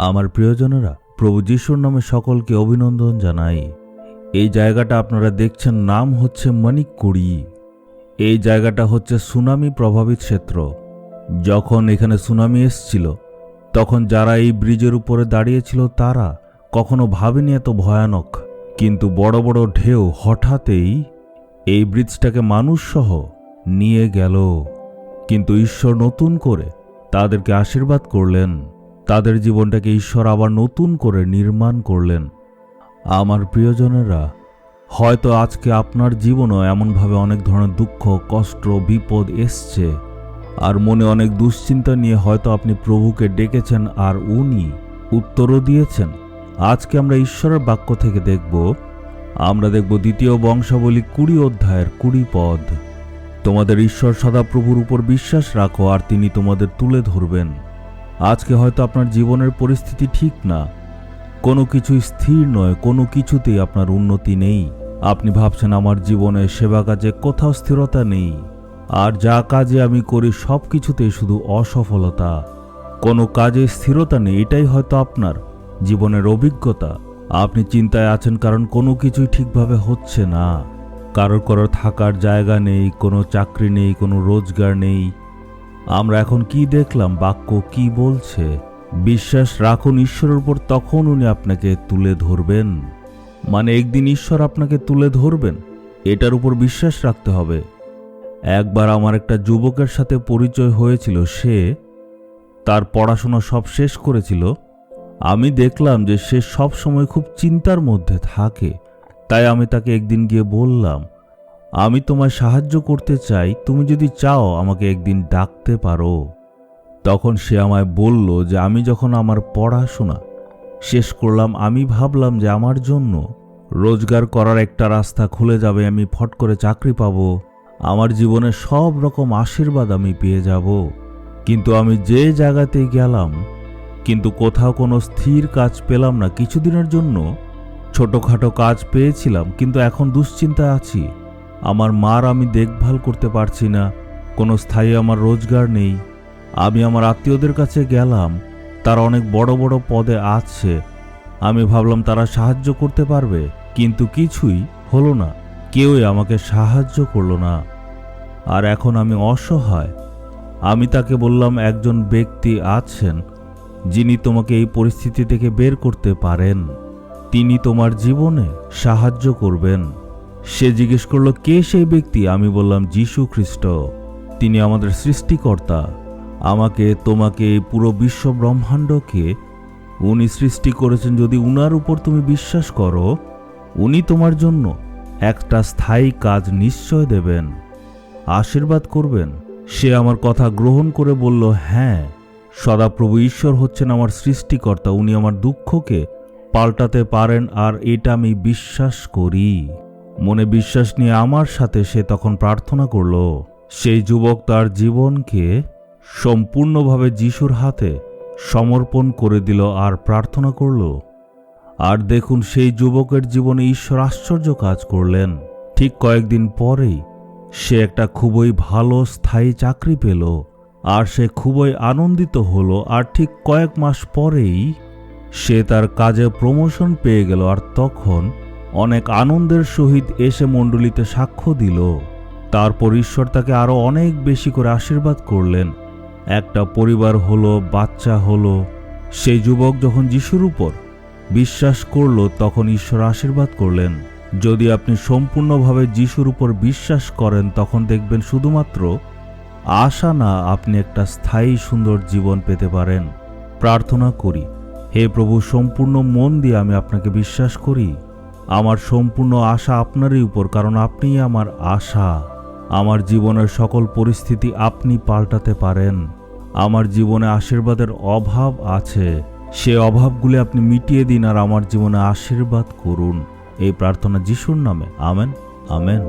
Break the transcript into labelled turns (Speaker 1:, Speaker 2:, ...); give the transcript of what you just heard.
Speaker 1: আমার প্রিয়জনেরা, প্রভু যিশুর নামে সকলকে অভিনন্দন জানাই। এই জায়গাটা আপনারা দেখছেন, নাম হচ্ছে মণিককুড়ি। এই জায়গাটা হচ্ছে সুনামি প্রভাবিত ক্ষেত্র। যখন এখানে সুনামি এসছিল, তখন যারা এই ব্রিজের উপরে দাঁড়িয়েছিল তারা কখনো ভাবেনি এত ভয়ানক। কিন্তু বড় বড় ঢেউ হঠাৎই এই ব্রিজটাকে মানুষসহ নিয়ে গেল। কিন্তু ঈশ্বর নতুন করে তাদেরকে আশীর্বাদ করলেন। তাদের জীবনটাকে ঈশ্বর আবার নতুন করে নির্মাণ করলেন। আমার প্রিয়জনেরা, হয়তো আজকে আপনার জীবনও এমনভাবে অনেক ধরনের দুঃখ, কষ্ট, বিপদ এসছে, আর মনে অনেক দুশ্চিন্তা নিয়ে হয়তো আপনি প্রভুকে ডেকেছেন আর উনি উত্তরও দিয়েছেন। আজকে আমরা ঈশ্বরের বাক্য থেকে আমরা দেখব 2 বংশাবলী 20 অধ্যায়ের 20 পদ। তোমাদের ঈশ্বর সদাপ্রভুর উপর বিশ্বাস রাখো আর তিনি তোমাদের তুলে ধরবেন। আজকে হয়তো আপনার জীবনের পরিস্থিতি ঠিক না, কোনো কিছুই স্থির নয়, কোনো কিছুতেই আপনার উন্নতি নেই। আপনি ভাবছেন আমার জীবনে সেবা কাজে কোথাও স্থিরতা নেই, আর যা কাজে আমি করি সব কিছুতেই শুধু অসফলতা, কোনো কাজে স্থিরতা নেই। এটাই হয়তো আপনার জীবনের অভিজ্ঞতা। আপনি চিন্তায় আছেন কারণ কোনো কিছুই ঠিকভাবে হচ্ছে না। কারোর থাকার জায়গা নেই, কোনো চাকরি নেই, কোনো রোজগার নেই। আমরা এখন কি দেখলাম? বাক্য কি বলছে? বিশ্বাস রাখুন ঈশ্বরের উপর, তখন উনি আপনাকে তুলে ধরবেন। মানে একদিন ঈশ্বর আপনাকে তুলে ধরবেন, এটার উপর বিশ্বাস রাখতে হবে। একবার আমার একটা যুবকের সাথে পরিচয় হয়েছিল। সে তার পড়াশোনা সব শেষ করেছিল। আমি দেখলাম যে সে সব সময় খুব চিন্তার মধ্যে থাকে। তাই আমি তাকে একদিন গিয়ে বললাম, আমি তোমায় সাহায্য করতে চাই, তুমি যদি চাও আমাকে একদিন ডাকতে পারো। তখন সে আমায় বলল যে আমি যখন আমার পড়াশোনা শেষ করলাম, আমি ভাবলাম যে আমার জন্য রোজগার করার একটা রাস্তা খুলে যাবে, আমি ফট করে চাকরি পাবো, আমার জীবনে সব রকম আশীর্বাদ আমি পেয়ে যাব। কিন্তু আমি যে জায়গাতেই গেলাম, কিন্তু কোথাও কোনো স্থির কাজ পেলাম না। কিছুদিনের জন্য ছোটখাটো কাজ পেয়েছিলাম, কিন্তু এখন দুশ্চিন্তায় আছি। আমার মার আমি দেখভাল করতে পারছি না, কোনো স্থায়ী আমার রোজগার নেই। আমি আমার আত্মীয়দের কাছে গেলাম, তারা অনেক বড় বড় পদে আছে। আমি ভাবলাম তারা সাহায্য করতে পারবে, কিন্তু কিছুই হলো না। কেউই আমাকে সাহায্য করলো না। আর এখন আমি অসহায়। আমি তাকে বললাম, একজন ব্যক্তি আছেন যিনি তোমাকে এই পরিস্থিতি থেকে বের করতে পারেন, তিনি তোমার জীবনে সাহায্য করবেন। সে জিজ্ঞেস করলো, কে সেই ব্যক্তি? আমি বললাম, যীশু খ্রিস্ট। তিনি আমাদের সৃষ্টিকর্তা। আমাকে, তোমাকে, এই পুরো বিশ্ব ব্রহ্মাণ্ডকে উনি সৃষ্টি করেছেন। যদি উনার উপর তুমি বিশ্বাস করো, উনি তোমার জন্য একটা স্থায়ী কাজ নিশ্চয় দেবেন, আশীর্বাদ করবেন। সে আমার কথা গ্রহণ করে বলল, হ্যাঁ, সদাপ্রভু ঈশ্বর হচ্ছেন আমার সৃষ্টিকর্তা, উনি আমার দুঃখকে পাল্টাতে পারেন, আর এটা আমি বিশ্বাস করি। মনে বিশ্বাস নিয়ে আমার সাথে সে তখন প্রার্থনা করল। সেই যুবক তার জীবনকে সম্পূর্ণভাবে যিশুর হাতে সমর্পণ করে দিল আর প্রার্থনা করল। আর দেখুন, সেই যুবকের জীবনে ঈশ্বর আশ্চর্য কাজ করলেন। ঠিক কয়েকদিন পরেই সে একটা খুবই ভালো স্থায়ী চাকরি পেল, আর সে খুবই আনন্দিত হলো। আর ঠিক কয়েক মাস পরেই সে তার কাজে প্রমোশন পেয়ে গেল। আর তখন অনেক আনন্দের সহিত এসে মণ্ডলীতে সাক্ষ্য দিল। তারপর ঈশ্বর তাকে আরো অনেক বেশি করে আশীর্বাদ করলেন। একটা পরিবার হলো, বাচ্চা হলো। সেই যুবক যখন যিশুর উপর বিশ্বাস করল, তখন ঈশ্বর আশীর্বাদ করলেন। যদি আপনি সম্পূর্ণভাবে যিশুর উপর বিশ্বাস করেন, তখন দেখবেন শুধুমাত্র আশা না, আপনি একটা স্থায়ী সুন্দর জীবন পেতে পারেন। প্রার্থনা করি, হে প্রভু, সম্পূর্ণ মন দিয়ে আমি আপনাকে বিশ্বাস করি। আমার সম্পূর্ণ আশা আপনারই উপর, কারণ আপনিই আমার আশা। আমার জীবনের সকল পরিস্থিতি আপনি পাল্টাতে পারেন। আমার জীবনে আশীর্বাদের অভাব আছে, সে অভাবগুলি আপনি মিটিয়ে দিন আর আমার জীবনে আশীর্বাদ করুন। এই প্রার্থনা যিশুর নামে, আমেন, আমেন।